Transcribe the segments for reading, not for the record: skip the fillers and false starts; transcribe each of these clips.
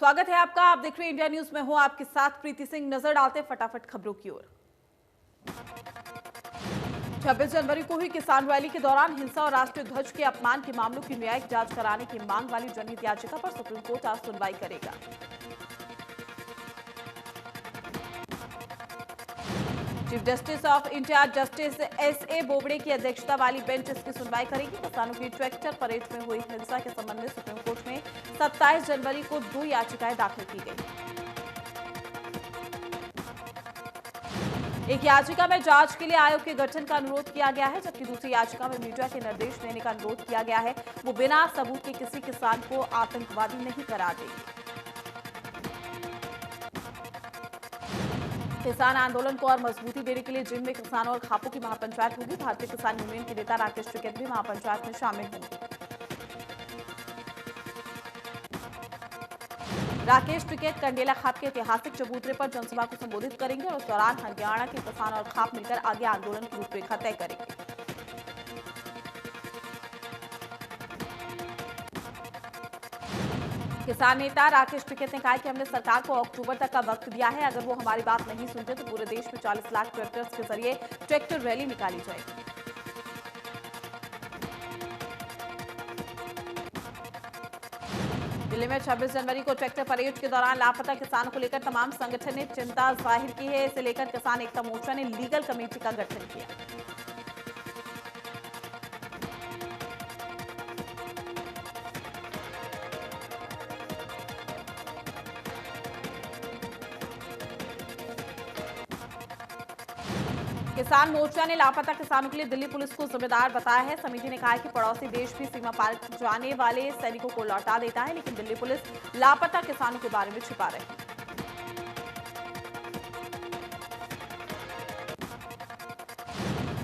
स्वागत है आपका। आप देख रहे हैं इंडिया न्यूज में हूं आपके साथ प्रीति सिंह। नजर डालते हैं फटाफट खबरों की ओर। 26 जनवरी को हुई किसान रैली के दौरान हिंसा और राष्ट्रीय ध्वज के अपमान के मामलों की न्यायिक जांच कराने की मांग वाली जनहित याचिका पर सुप्रीम कोर्ट आज सुनवाई करेगा। Chief justice of India justice एस.ए. Bobde की अध्यक्षता वाली बेंच इसकी सुनवाई करेगी। किसानों की ट्रैक्टर परेड में हुई हिंसा के संबंध में सुप्रीम कोर्ट में 27 जनवरी को 2 याचिकाएं दाखिल की गई। एक याचिका में जांच के लिए आयोग के गठन का अनुरोध किया गया है, जबकि दूसरी याचिका में मीडिया के निर्देश देने का अनुरोध किया गया है। वो बिना सबूत के किसी किसान को आतंकवादी नहीं करार देगी। किसान आंदोलन को और मजबूती देने के लिए जिन में किसानों और खापों की महापंचायत होगी। भारतीय किसान यूनियन के नेता राकेश टिकैत भी महापंचायत में शामिल होंगे। राकेश टिकैत कंडेला खाप के ऐतिहासिक चबूतरे पर जनसभा को संबोधित करेंगे और उस दौरान हरियाणा के किसान और खाप मिलकर आगे आंदोलन की रूपरेखा तय करेंगे। किसान नेता राकेश टिकैत ने कहा कि हमने सरकार को अक्टूबर तक का वक्त दिया है। अगर वो हमारी बात नहीं सुनते तो पूरे देश में 40 लाख ट्रैक्टर्स के जरिए ट्रैक्टर रैली निकाली जाएगी। दिल्ली में 26 जनवरी को ट्रैक्टर परेड के दौरान लापता किसानों को लेकर तमाम संगठन ने चिंता जाहिर की है। इसे लेकर किसान एकता मोर्चा ने लीगल कमेटी का गठन किया। किसान मोर्चा ने लापता किसानों के लिए दिल्ली पुलिस को जिम्मेदार बताया है। समिति ने कहा है कि पड़ोसी देश भी सीमा पार जाने वाले सैनिकों को लौटा देता है, लेकिन दिल्ली पुलिस लापता किसानों के बारे में छिपा रही है।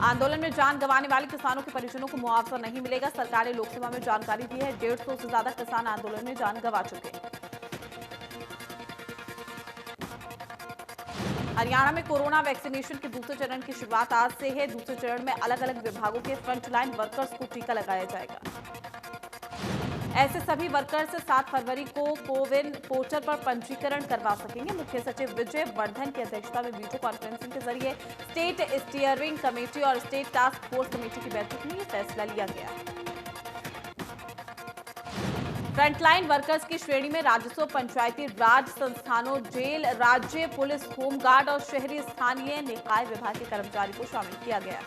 आंदोलन में जान गंवाने वाले किसानों के परिजनों को मुआवजा नहीं मिलेगा। सरकार ने लोकसभा में जानकारी दी है। 150 से ज्यादा किसान आंदोलन में जान गंवा चुके हैं। हरियाणा में कोरोना वैक्सीनेशन के दूसरे चरण की शुरुआत आज से है। दूसरे चरण में अलग अलग विभागों के फ्रंटलाइन वर्कर्स को टीका लगाया जाएगा। ऐसे सभी वर्कर्स 7 फरवरी को कोविन पोर्टल पर पंजीकरण करवा सकेंगे। मुख्य सचिव विजय वर्धन की अध्यक्षता में वीडियो कॉन्फ्रेंसिंग के जरिए स्टेट स्टीयरिंग कमेटी और स्टेट टास्क फोर्स कमेटी की बैठक में यह फैसला लिया गया। फ्रंटलाइन वर्कर्स की श्रेणी में राजस्व, पंचायती राज संस्थानों, जेल, राज्य पुलिस, होमगार्ड और शहरी स्थानीय निकाय विभाग के कर्मचारी को शामिल किया गया।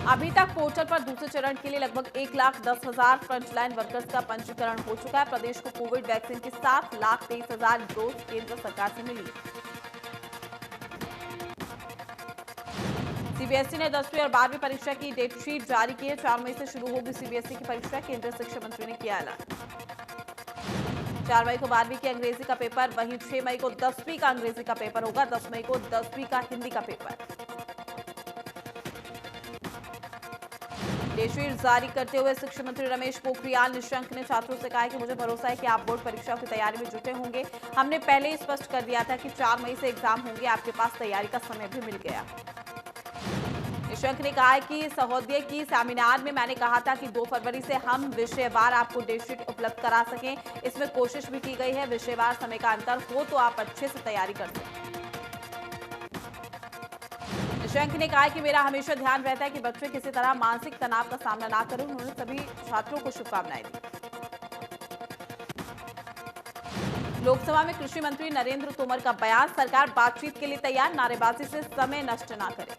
अभी तक पोर्टल पर दूसरे चरण के लिए लगभग 1,10,000 फ्रंटलाइन वर्कर्स का पंजीकरण हो चुका है। प्रदेश को कोविड वैक्सीन की 7,23,000 डोज केंद्र सरकार से मिली। सीबीएसई ने 10वीं और 12वीं परीक्षा की डेट शीट जारी की है। 4 मई से शुरू होगी सीबीएसई की परीक्षा। केंद्रीय शिक्षा मंत्री ने किया ऐलान। 4 मई को 12वीं की अंग्रेजी का पेपर, वहीं 6 मई को 10वीं का अंग्रेजी का पेपर होगा। 10 मई को 10वीं का हिंदी का पेपर। डेट शीट जारी करते हुए शिक्षा मंत्री रमेश पोखरियाल निशंक ने छात्रों से कहा है कि मुझे भरोसा है कि आप बोर्ड परीक्षाओं की तैयारी में जुटे होंगे। हमने पहले ही स्पष्ट कर दिया था कि 4 मई से एग्जाम होंगे। आपके पास तैयारी का समय भी मिल गया। निशंक ने कहा है कि सहोदय की सेमिनार में मैंने कहा था कि 2 फरवरी से हम विषयवार आपको डेट शीट उपलब्ध करा सकें। इसमें कोशिश भी की गई है। विषयवार समय का अंतर हो तो आप अच्छे से तैयारी कर सकें। निशंक ने कहा है कि मेरा हमेशा ध्यान रहता है कि बच्चे किसी तरह मानसिक तनाव का सामना ना करें। उन्होंने सभी छात्रों को शुभकामनाएं दी। लोकसभा में कृषि मंत्री नरेंद्र तोमर का बयान, सरकार बातचीत के लिए तैयार, नारेबाजी से समय नष्ट ना करे।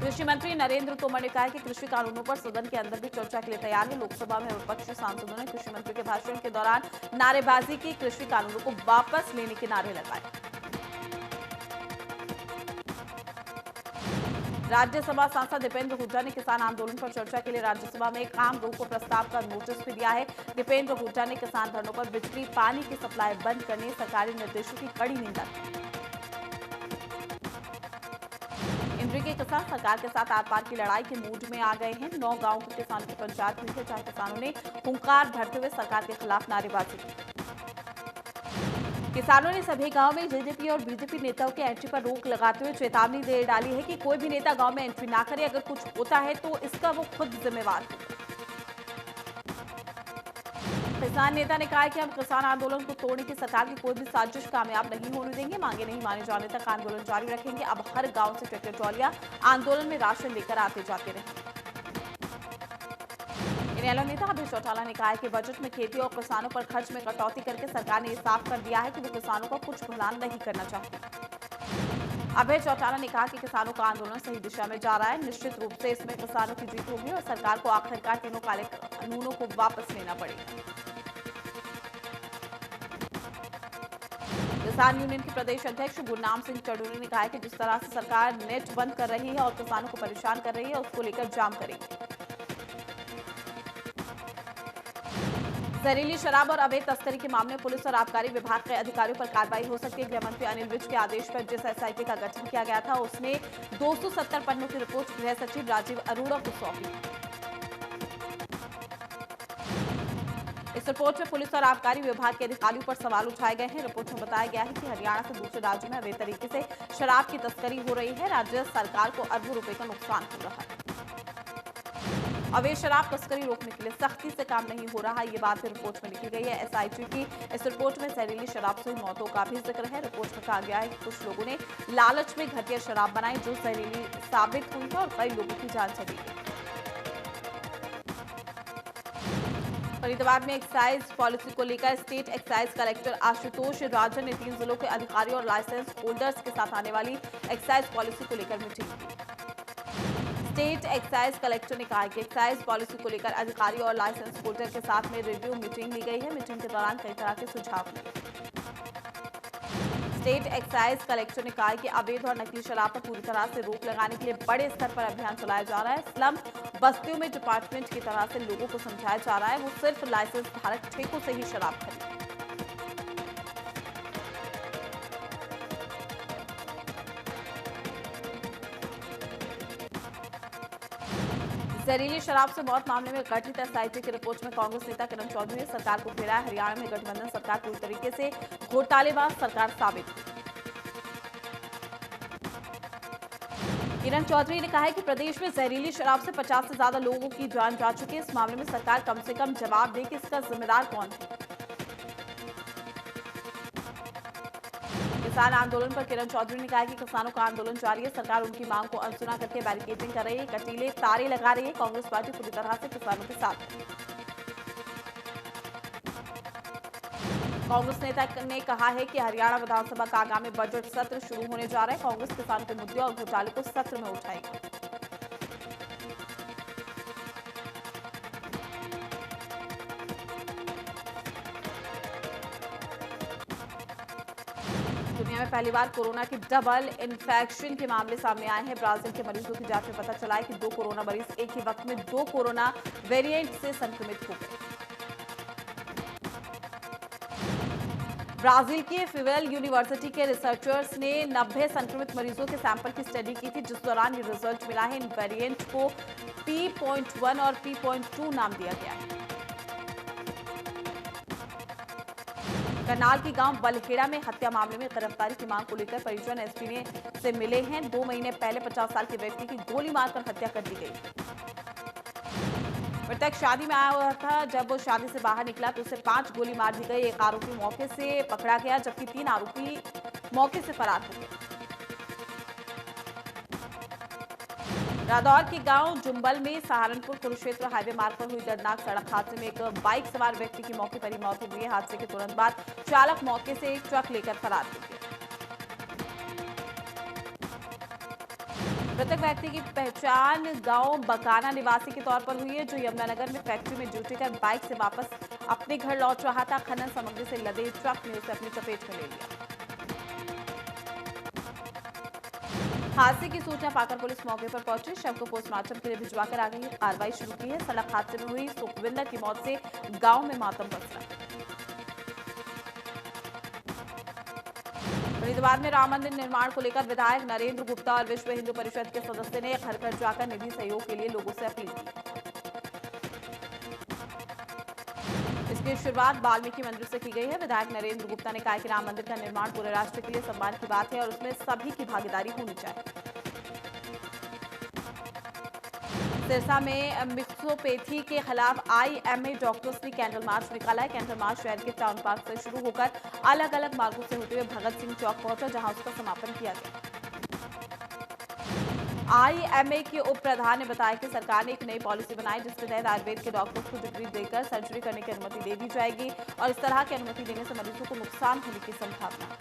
कृषि मंत्री नरेंद्र तोमर ने कहा कि कृषि कानूनों पर सदन के अंदर भी चर्चा के लिए तैयार है। लोकसभा में विपक्षी सांसदों ने कृषि मंत्री के भाषण के दौरान नारेबाजी की, कृषि कानूनों को वापस लेने के नारे लगाए। राज्यसभा सांसद दीपेंद्र हुड्डा ने किसान आंदोलन पर चर्चा के लिए राज्यसभा में काम रोको प्रस्ताव का नोटिस भी दिया है। दीपेंद्र हुड्डा ने किसान धरनों पर बिजली, पानी की सप्लाई बंद करने सरकारी निर्देशों की कड़ी निंदा की। इंद्री के किसान सरकार के साथ आर पार की लड़ाई के मूड में आ गए हैं। 9 गांवों के किसानों की पंचायत हुई है, जहां किसानों ने हुंकार भरते हुए सरकार के खिलाफ नारेबाजी की। किसानों ने सभी गांव में जेजेपी और बीजेपी नेताओं के एंट्री पर रोक लगाते हुए चेतावनी दे डाली है कि कोई भी नेता गांव में एंट्री ना करे। अगर कुछ होता है तो इसका वो खुद जिम्मेवार है। किसान नेता ने कहा है कि हम किसान आंदोलन को तोड़ने की सरकार की कोई भी साजिश कामयाब नहीं होने देंगे। मांगे नहीं माने जाने तक आंदोलन जारी रखेंगे। अब हर गांव से ट्रैक्टर ट्रॉलियां आंदोलन में राशन लेकर आते जाते रहेंगे। इनेलो नेता अभय चौटाला ने कहा है कि बजट में खेती और किसानों पर खर्च में कटौती करके सरकार ने साफ कर दिया है कि वो किसानों का कुछ भुगतान नहीं करना चाहती। अभय चौटाला ने कहा कि किसानों का आंदोलन सही दिशा में जा रहा है। निश्चित रूप से इसमें किसानों की जीत होगी और सरकार को आखिरकार तीनों काले कानूनों को वापस लेना पड़ेगा। किसान यूनियन के प्रदेश अध्यक्ष गुरनाम सिंह चड़ूरी ने कहा है कि जिस तरह से सरकार नेट बंद कर रही है और किसानों को परेशान कर रही है, उसको लेकर जाम करेंगे। जहरीली शराब और अवैध तस्करी के मामले में पुलिस और आबकारी विभाग के अधिकारियों पर कार्रवाई हो सकती है। गृह मंत्री अनिल विज के आदेश पर जिस एसआईटी का गठन किया गया था, उसने 270 पन्नों की रिपोर्ट गृह सचिव राजीव अरोड़ा को सौंपी। इस रिपोर्ट में पुलिस और आबकारी विभाग के अधिकारियों पर सवाल उठाए गए हैं। रिपोर्ट में बताया गया है कि हरियाणा से दूसरे राज्यों में अवैध तरीके से शराब की तस्करी हो रही है। राज्य सरकार को अरबों रुपए का नुकसान हो रहा है। अवैध शराब तस्करी रोकने के लिए सख्ती से काम नहीं हो रहा, ये बात रिपोर्ट में लिखी गई है। एसआईटी की इस रिपोर्ट में जहरीली शराब से हुई मौतों का भी जिक्र है। रिपोर्ट में कहा गया है कि कुछ लोगों ने लालच में घटिया शराब बनाई जो जहरीली साबित हुई है और कई लोगों की जान चली गई। फरीदाबाद में एक्साइज पॉलिसी को लेकर स्टेट एक्साइज कलेक्टर आशुतोष राजन ने 3 जिलों के अधिकारियों और लाइसेंस होल्डर्स के साथ आने वाली एक्साइज पॉलिसी को लेकर मीटिंग की। स्टेट एक्साइज कलेक्टर ने कहा कि एक्साइज पॉलिसी को लेकर अधिकारियों और लाइसेंस होल्डर के साथ में रिव्यू मीटिंग ली गई है। मीटिंग के दौरान कई तरह के सुझाव मिले। स्टेट एक्साइज कलेक्टर ने कहा कि अवैध और नकली शराब पर पूरी तरह से रोक लगाने के लिए बड़े स्तर पर अभियान चलाया जा रहा है। स्लम बस्तियों में डिपार्टमेंट की तरह से लोगों को समझाया जा रहा है वो सिर्फ लाइसेंस धारक ठेकों से ही शराब खरीदें। जहरीली शराब से मौत मामले में गठित एसआईटी की रिपोर्ट में कांग्रेस नेता किरण चौधरी ने सरकार को घेरा है। हरियाणा में गठबंधन सरकार पूरी तरीके से घोटालेबाज सरकार साबित हुई। किरण चौधरी ने कहा है कि प्रदेश में जहरीली शराब से 50 से ज्यादा लोगों की जान जा चुकी है। इस मामले में सरकार कम से कम जवाब दे कि इसका जिम्मेदार कौन है। किसान आंदोलन पर किरण चौधरी ने कहा कि किसानों का आंदोलन जारी है। सरकार उनकी मांग को अनसुना करके बैरिकेडिंग कर रही है, कटीले तारे लगा रही है। कांग्रेस पार्टी पूरी तरह से किसानों के साथ है। कांग्रेस नेता ने कहा है कि हरियाणा विधानसभा का आगामी बजट सत्र शुरू होने जा रहा है। कांग्रेस किसानों के मुद्दे और घोटाले को सत्र में उठाएगी। दुनिया में पहली बार कोरोना के डबल इन्फेक्शन के मामले सामने आए हैं। ब्राजील के मरीजों की जांच में पता चला है कि 2 कोरोना मरीज एक ही वक्त में 2 कोरोना वेरिएंट से संक्रमित हो गए। ब्राजील के फिवेल यूनिवर्सिटी के रिसर्चर्स ने 90 संक्रमित मरीजों के सैंपल की स्टडी की थी, जिस दौरान ये रिजल्ट मिला है। इन वेरिएंट को P.1 और P.2 नाम दिया गया है। करनाल के गांव बलहेड़ा में हत्या मामले में गिरफ्तारी की मांग को लेकर परिजन एसपी से मिले हैं। 2 महीने पहले 50 साल के व्यक्ति की गोली मारकर हत्या कर दी गई। मृतक शादी में आया हुआ था। जब वो शादी से बाहर निकला तो उसे 5 गोली मार दी गई। एक आरोपी मौके से पकड़ा गया जबकि 3 आरोपी मौके से फरार हो गए। रादौर के गांव जुम्बल में सहारनपुर कुरुक्षेत्र हाईवे मार्ग पर हुई दर्दनाक सड़क हादसे में एक बाइक सवार व्यक्ति की मौके पर ही मौत हो गई। हादसे के तुरंत बाद चालक मौके से एक ट्रक लेकर फरार हो गया। मृतक व्यक्ति की पहचान गांव बकाना निवासी के तौर पर हुई है, जो यमुनानगर में फैक्ट्री में ड्यूटी कर बाइक से वापस अपने घर लौट रहा था। खनन सामग्री से लदे ट्रक ने उसे अपनी चपेट में ले लिया। हादसे की सूचना पाकर पुलिस मौके पर पहुंची, शव को पोस्टमार्टम के लिए भिजवाकर आगे कार्रवाई शुरू की है। सड़क हादसे में हुई सुखविंदर की मौत से गांव में मातम पसरा। फरीदाबाद में राम मंदिर निर्माण को लेकर विधायक नरेंद्र गुप्ता और विश्व हिंदू परिषद के सदस्य ने घर घर जाकर निधि सहयोग के लिए लोगों से अपील की। इसकी शुरुआत वाल्मीकि मंदिर से की गई है। विधायक नरेंद्र गुप्ता ने कहा कि राम मंदिर का निर्माण पूरे राष्ट्र के लिए सम्मान की बात है और उसमें सभी की भागीदारी होनी चाहिए। सिरसा में मिक्सोपैथी के खिलाफ आईएमए डॉक्टर्स ने कैंडल मार्च निकाला है। कैंडल मार्च शहर के टाउन पार्क से शुरू होकर अलग अलग मार्गों से होते हुए भगत सिंह चौक पहुंचा, जहां उसका समापन किया गया। आईएमए के उप प्रधान ने बताया कि सरकार ने एक नई पॉलिसी बनाई, जिसके तहत आयुर्वेद के डॉक्टर्स को डिग्री देकर सर्जरी करने की अनुमति दे दी जाएगी और इस तरह की अनुमति देने से मरीजों को नुकसान होने की संभावना है।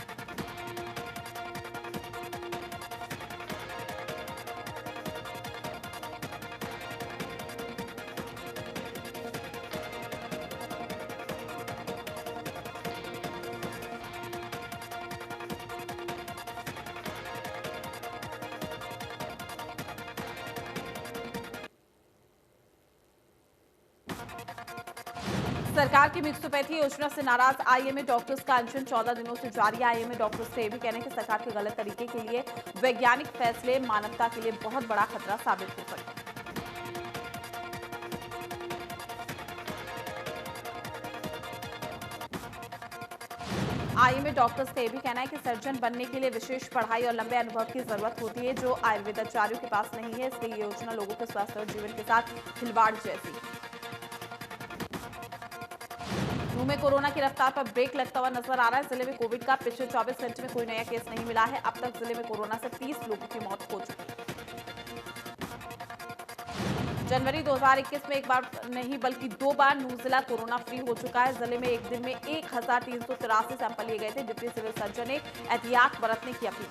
सरकार की मिक्सोपैथी योजना से नाराज आईएमए डॉक्टर्स का अनशन 14 दिनों से जारी है। आईएमए डॉक्टर्स का यह भी कहना है कि सरकार के गलत तरीके के लिए वैज्ञानिक फैसले मानवता के लिए बहुत बड़ा खतरा साबित हो सकते हैं। आईएमए डॉक्टर्स का यह भी कहना है कि सर्जन बनने के लिए विशेष पढ़ाई और लंबे अनुभव की जरूरत होती है, जो आयुर्वेदाचार्यों के पास नहीं है। इसलिए ये योजना लोगों के स्वास्थ्य और जीवन के साथ खिलवाड़ जैसी। मुंह में कोरोना की रफ्तार पर ब्रेक लगता हुआ नजर आ रहा है। जिले में कोविड का पिछले 24 घंटे में कोई नया केस नहीं मिला है। अब तक जिले में कोरोना से 30 लोगों की मौत हो चुकी है। जनवरी 2021 में एक बार नहीं बल्कि 2 बार न्यू जिला कोरोना फ्री हो चुका है। जिले में एक दिन में 1383 सैंपल लिए गए थे। डिप्टी सिविल सर्जन ने एहतियात बरतने की अपील।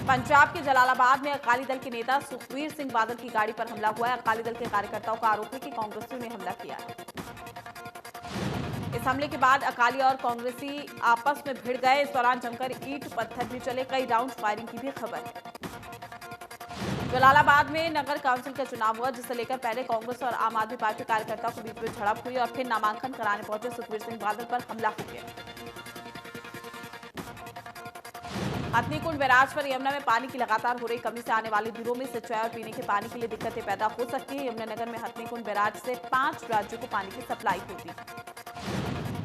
पंजाब के जलालाबाद में अकाली दल के नेता सुखबीर सिंह बादल की गाड़ी पर हमला हुआ है। अकाली दल के कार्यकर्ताओं का आरोप है कि कांग्रेसियों ने हमला किया है। इस हमले के बाद अकाली और कांग्रेसी आपस में भिड़ गए। इस दौरान जमकर ईंट पत्थर भी चले। कई राउंड फायरिंग की भी खबर है। जलालाबाद में नगर काउंसिल का चुनाव हुआ, जिसे लेकर पहले कांग्रेस और आम आदमी पार्टी कार्यकर्ताओं के बीच में झड़प हुई और फिर नामांकन कराने पहुंचे सुखबीर सिंह बादल पर हमला हो गया। हथनीकुंड बैराज पर यमुना में पानी की लगातार हो रही कमी से आने वाले दिनों में सिंचाई और पीने के पानी के लिए दिक्कतें पैदा हो सकती है। यमुनानगर में हथनीकुंड बैराज से 5 राज्यों को पानी की सप्लाई होती है।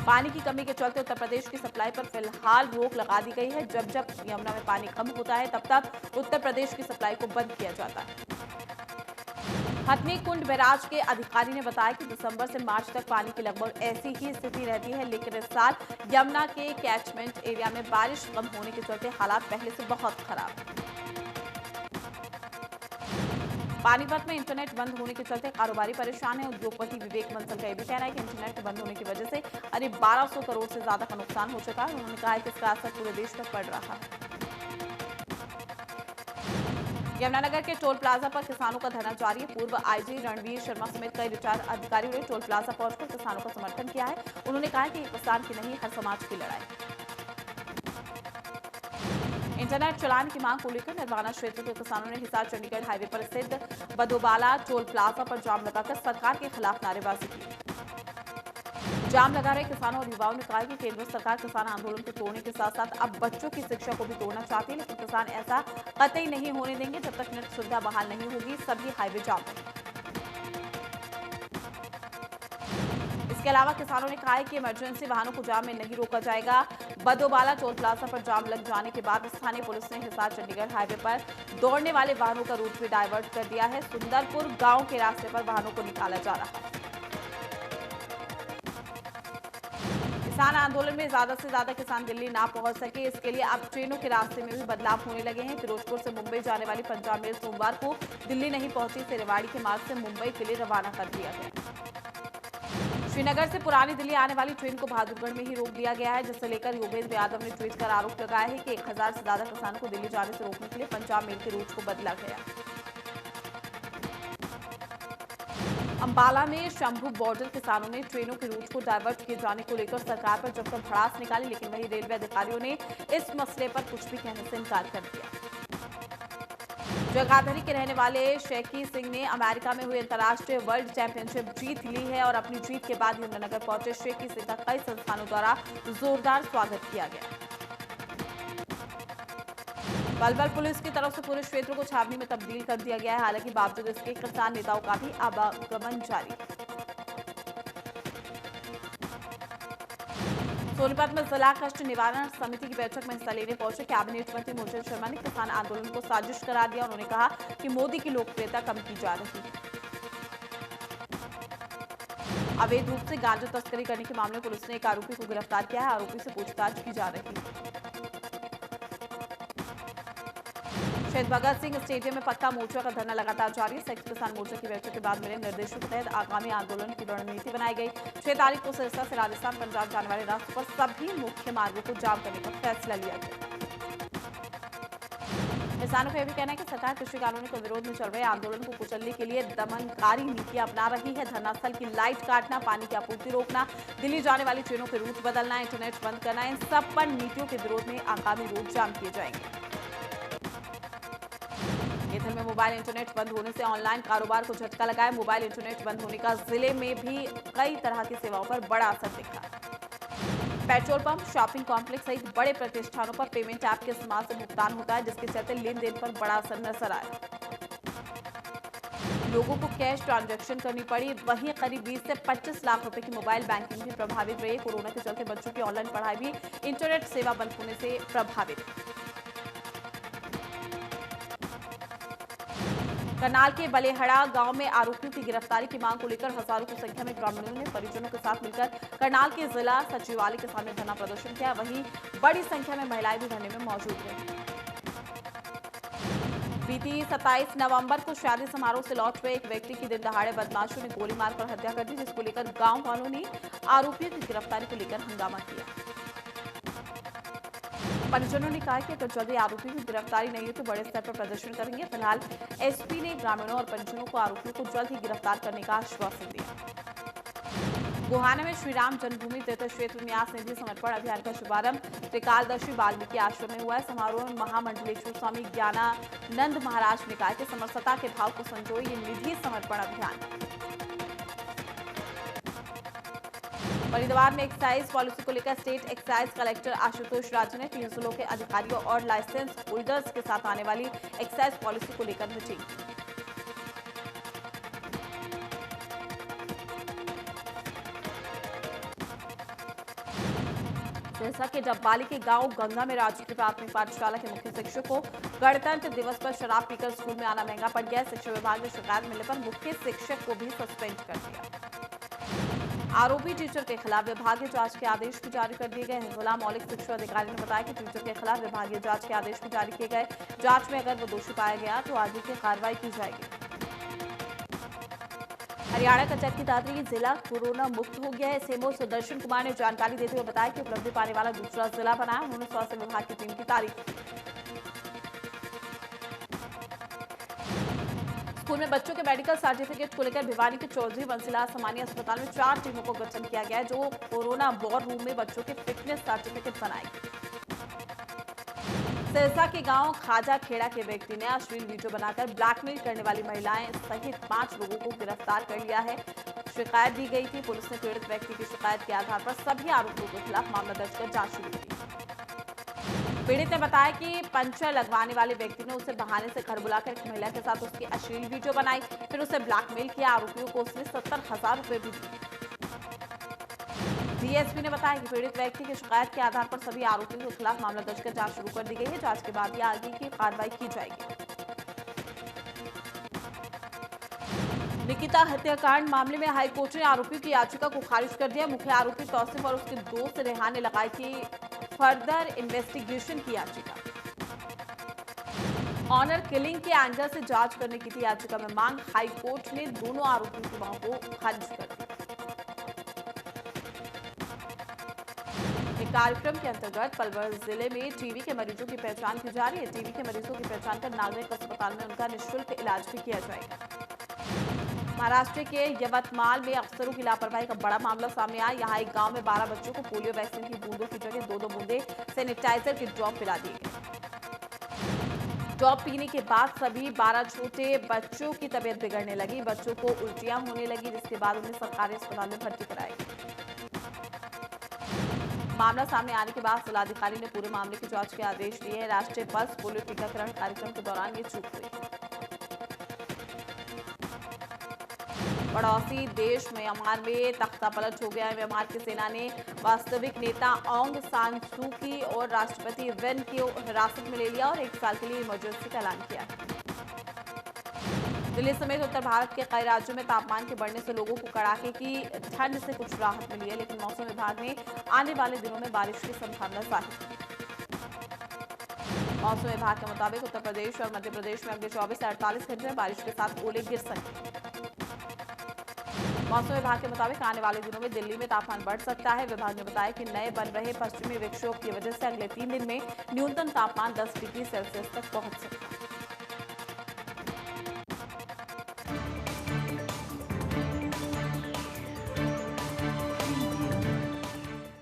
पानी की कमी के चलते उत्तर प्रदेश की सप्लाई पर फिलहाल रोक लगा दी गई है। जब जब यमुना में पानी कम होता है, तब तक उत्तर प्रदेश की सप्लाई को बंद किया जाता है। हथनीकुंड बैराज के अधिकारी ने बताया कि दिसंबर से मार्च तक पानी की लगभग ऐसी ही स्थिति रहती है, लेकिन इस साल यमुना के कैचमेंट एरिया में बारिश कम होने के चलते हालात पहले से बहुत खराब हैं। पानीपत में इंटरनेट बंद होने के चलते कारोबारी परेशान है। उद्योगपति विवेक बंसल का यह भी कहना है कि इंटरनेट बंद होने की वजह से करीब 1200 करोड़ से ज्यादा का नुकसान हो चुका है। उन्होंने कहा है कि इसका असर पूरे देश पर पड़ रहा है। यमुनानगर के टोल प्लाजा पर किसानों का धरना जारी है। पूर्व आईजी रणवीर शर्मा समेत कई रिटायर्ड अधिकारियों ने टोल प्लाजा पहुंचकर किसानों का समर्थन किया है। उन्होंने कहा कि किसान की नहीं, हर समाज की लड़ाई। इंटरनेट चलाने की मांग को लेकर निर्वाणा क्षेत्र के किसानों ने हिसार चंडीगढ़ हाईवे पर स्थित बदोबाला टोल प्लाजा पर जाम लगाकर सरकार के खिलाफ नारेबाजी की। जाम लगा रहे किसानों और युवाओं ने कहा कि केंद्र सरकार किसान आंदोलन को तोड़ने के साथ साथ अब बच्चों की शिक्षा को भी तोड़ना चाहती है, लेकिन किसान ऐसा कतई नहीं होने देंगे। जब तक नेट सुविधा बहाल नहीं होगी, सभी हाईवे जाम रहेंगे। इसके अलावा किसानों ने कहा है कि इमरजेंसी वाहनों को जाम में नहीं रोका जाएगा। बदोबाला टोल प्लाजा पर जाम लग जाने के बाद स्थानीय पुलिस ने हिसार चंडीगढ़ हाईवे पर दौड़ने वाले वाहनों का रूट भी डायवर्ट कर दिया है। सुंदरपुर गांव के रास्ते पर वाहनों को निकाला जा रहा है। किसान आंदोलन में ज्यादा से ज्यादा किसान दिल्ली ना पहुंच सके, इसके लिए अब ट्रेनों के रास्ते में भी बदलाव होने लगे हैं। फिरोजपुर से मुंबई जाने वाली पंजाब मेल सोमवार को दिल्ली नहीं पहुंची, इसे रेवाड़ी के मार्ग से मुंबई के लिए रवाना कर दिया गया। श्रीनगर से पुरानी दिल्ली आने वाली ट्रेन को बहादुरगढ़ में ही रोक दिया गया है, जिससे लेकर योगेंद्र यादव ने ट्वीट कर आरोप लगाया है कि 1000 से ज्यादा किसानों को दिल्ली जाने से रोकने के लिए पंजाब मेल के रूट को बदला गया। अंबाला में शंभू बॉर्डर किसानों ने ट्रेनों के रूट को डायवर्ट किए जाने को लेकर सरकार पर जमकर भड़ास निकाली, लेकिन वही रेलवे अधिकारियों ने इस मसले पर कुछ भी कहने से इनकार कर दिया। जगाधरी के रहने वाले शेखी सिंह ने अमेरिका में हुई अंतर्राष्ट्रीय वर्ल्ड चैंपियनशिप जीत ली है और अपनी जीत के बाद यमुनानगर पहुंचे शेखी सिंह का कई संस्थानों द्वारा जोरदार स्वागत किया गया। पलवल पुलिस की तरफ से पूरे क्षेत्र को छावनी में तब्दील कर दिया गया है। हालांकि बावजूद इसके किसान नेताओं का भी आवागमन जारी है। सोनीपत में जिला कष्ट निवारण समिति की बैठक में हिस्सा लेने पहुंचे कैबिनेट मंत्री मूलचंद शर्मा ने किसान आंदोलन को साजिश करार दिया। उन्होंने कहा कि मोदी की लोकप्रियता कम की जा रही है। अवैध रूप से गांजा तस्करी करने के मामले में पुलिस ने एक आरोपी को गिरफ्तार किया है। आरोपी से पूछताछ की जा रही है। शहीद भगत सिंह स्टेडियम में पक्का मोर्चा का धरना लगातार जारी है। संयुक्त किसान मोर्चा की बैठक के बाद मिले निर्देशों के तहत आगामी आंदोलन की रणनीति बनाई गई। 6 तारीख को सिरसा से राजस्थान पंजाब जाने वाले रास्तों पर सभी मुख्य मार्गों को जाम करने का फैसला लिया गया। किसानों का यह भी कहना है कि सरकार कृषि कानूनों के विरोध में चल रहे आंदोलन को कुचलने के लिए दमनकारी नीतियां अपना रही है। धरनास्थल की लाइट काटना, पानी की आपूर्ति रोकना, दिल्ली जाने वाली ट्रेनों के रूट बदलना, इंटरनेट बंद करना, इन सब पर नीतियों के विरोध में आगामी रोड जाम किए जाएंगे। कैथल में मोबाइल इंटरनेट बंद होने से ऑनलाइन कारोबार को झटका लगा है। मोबाइल इंटरनेट बंद होने का जिले में भी कई तरह की सेवाओं पर बड़ा असर दिखा। पेट्रोल पंप, शॉपिंग कॉम्प्लेक्स सहित बड़े प्रतिष्ठानों पर पेमेंट ऐप के इस्तेमाल से भुगतान होता है, जिसके चलते लेन देन पर बड़ा असर नजर आया। लोगों को कैश ट्रांजैक्शन करनी पड़ी। वहीं करीब 20 से 25 लाख रुपए की मोबाइल बैंकिंग भी प्रभावित रही। कोरोना के चलते बच्चों की ऑनलाइन पढ़ाई भी इंटरनेट सेवा बंद होने से प्रभावित। करनाल के बलेहड़ा गांव में आरोपियों की गिरफ्तारी की मांग को लेकर हजारों की संख्या में ग्रामीणों ने परिजनों के साथ मिलकर करनाल के जिला सचिवालय के सामने धरना प्रदर्शन किया। वहीं बड़ी संख्या में महिलाएं भी धरने में मौजूद रही। बीती 27 नवंबर को शादी समारोह से लौट हुए एक व्यक्ति की दिन दहाड़े बदमाशों ने गोली मारकर हत्या कर दी, जिसको लेकर गांव वालों ने आरोपियों की गिरफ्तारी को लेकर हंगामा किया। परिजनों ने कहा कि अगर जल्दी आरोपी की गिरफ्तारी नहीं हो तो बड़े स्तर पर प्रदर्शन करेंगे। फिलहाल एसपी ने ग्रामीणों और परिजनों को आरोपियों को जल्द ही गिरफ्तार करने का आश्वासन दिया। गोहाना में श्री राम जन्मभूमि तीर्थ क्षेत्र न्यास निधि समर्पण अभियान का शुभारंभ त्रिकालदर्शी वाल्मीकि आश्रम में हुआ है। समारोह में महामंडलेश्वर स्वामी ज्ञानानंद महाराज ने कहा कि समरसता के भाव को संजोए ये निधि समर्पण अभियान। फरीदाबाद में एक्साइज पॉलिसी को लेकर स्टेट एक्साइज कलेक्टर आशुतोष राज ने 3 जिलों के अधिकारियों और लाइसेंस होल्डर्स के साथ आने वाली एक्साइज पॉलिसी को लेकर मीटिंग। सिरसा के डब्बाली के गांव गंगा में राजकीय प्राथमिक पाठशाला के मुख्य शिक्षक को गणतंत्र दिवस पर शराब पीकर स्कूल में आना महंगा पड़ गया। शिक्षा विभाग ने शिकायत मिलने पर मुख्य शिक्षक को भी सस्पेंड कर दिया। आरोपी टीचर के खिलाफ विभागीय जांच के आदेश भी जारी कर दिए गए हैं। जिला मौलिक शिक्षा अधिकारी ने बताया कि टीचर के खिलाफ विभागीय जांच के आदेश भी जारी किए गए। जांच में अगर वो दोषी पाया गया तो आगे की कार्रवाई की जाएगी। हरियाणा का चक्की दादरी जिला कोरोना मुक्त हो गया है। सीएमओ सुदर्शन कुमार ने जानकारी देते हुए बताया कि उपलब्धि पाने वाला दूसरा जिला बना है। उन्होंने स्वास्थ्य विभाग की टीम की तारीफ की। स्कूल में बच्चों के मेडिकल सर्टिफिकेट को लेकर भिवानी के चौधरी बंसीलाल सामान्य अस्पताल में 4 टीमों को गठन किया गया है, जो कोरोना वॉर रूम में बच्चों के फिटनेस सर्टिफिकेट बनाएगी। सिरसा के गांव खाजा खेड़ा के व्यक्ति ने अश्लील वीडियो बनाकर ब्लैकमेल करने वाली महिलाएं सहित 5 लोगों को गिरफ्तार कर लिया है। शिकायत दी गई थी। पुलिस ने पीड़ित व्यक्ति की शिकायत के आधार पर सभी आरोपियों के खिलाफ मामला दर्ज कर जांच शुरू की। पीड़ित ने बताया कि पंचर लगवाने वाले व्यक्ति ने उसे बहाने से घर बुलाकर एक महिला के साथ उसकी अश्लील वीडियो बनाई, फिर उसे ब्लैकमेल किया। आरोपियों को उसने 70,000 रुपए भी दिए। डीएसपी ने बताया कि पीड़ित व्यक्ति की शिकायत के आधार पर सभी आरोपियों के खिलाफ मामला दर्ज कर जांच शुरू कर दी गई है। जांच के बाद ही आगे की कार्रवाई की जाएगी। निकिता हत्याकांड मामले में हाईकोर्ट ने आरोपियों की याचिका को खारिज कर दिया। मुख्य आरोपी तौसीफ और उसके दोस्त रेहान ने लगाई थी फर्दर इन्वेस्टिगेशन की याचिका। ऑनर किलिंग के एंगल से जांच करने की थी याचिका में मांग। हाईकोर्ट ने दोनों आरोपियों की मांग को खारिज कर दिया। एक कार्यक्रम के अंतर्गत पलवल जिले में टीबी के मरीजों की पहचान की जा रही है। टीबी के मरीजों की पहचान कर नागरिक अस्पताल में उनका निःशुल्क इलाज भी किया जाएगा। महाराष्ट्र के यवतमाल में अफसरों की लापरवाही का बड़ा मामला सामने आया। यहाँ एक गांव में 12 बच्चों को पोलियो वैक्सीन की बूंदों की जगह 2-2 बूंदे सैनिटाइजर की ड्रॉप पिला दिए गए। ड्रॉप पीने के बाद सभी 12 छोटे बच्चों की तबीयत बिगड़ने लगी। बच्चों को उल्टियां होने लगी, जिसके बाद उन्हें सरकारी अस्पताल में भर्ती कराया गया। मामला सामने आने के बाद जिलाधिकारी ने पूरे मामले की जांच के आदेश दिए हैं। राष्ट्रीय पल्स पोलियो टीकाकरण कार्यक्रम के दौरान ये चूक हुई। पड़ोसी देश म्यांमार में तख्तापलट हो गया है। म्यांमार की सेना ने वास्तविक नेता ऑंग सान सू की और राष्ट्रपति विन को हिरासत में ले लिया और 1 साल के लिए इमरजेंसी का ऐलान किया। दिल्ली समेत उत्तर भारत के कई राज्यों में तापमान के बढ़ने से लोगों को कड़ाके की ठंड से कुछ राहत मिली है, लेकिन मौसम विभाग ने आने वाले दिनों में बारिश की संभावना जाहिर की। मौसम विभाग के मुताबिक उत्तर प्रदेश और मध्य प्रदेश में अगले 24 से 48 घंटे में बारिश के साथ ओले गिर सकते हैं। मौसम विभाग के मुताबिक आने वाले दिनों में दिल्ली में तापमान बढ़ सकता है। विभाग ने बताया कि नए बन रहे पश्चिमी विक्षोभ की वजह से अगले 3 दिन में न्यूनतम तापमान 10 डिग्री सेल्सियस तक पहुंच सकता है।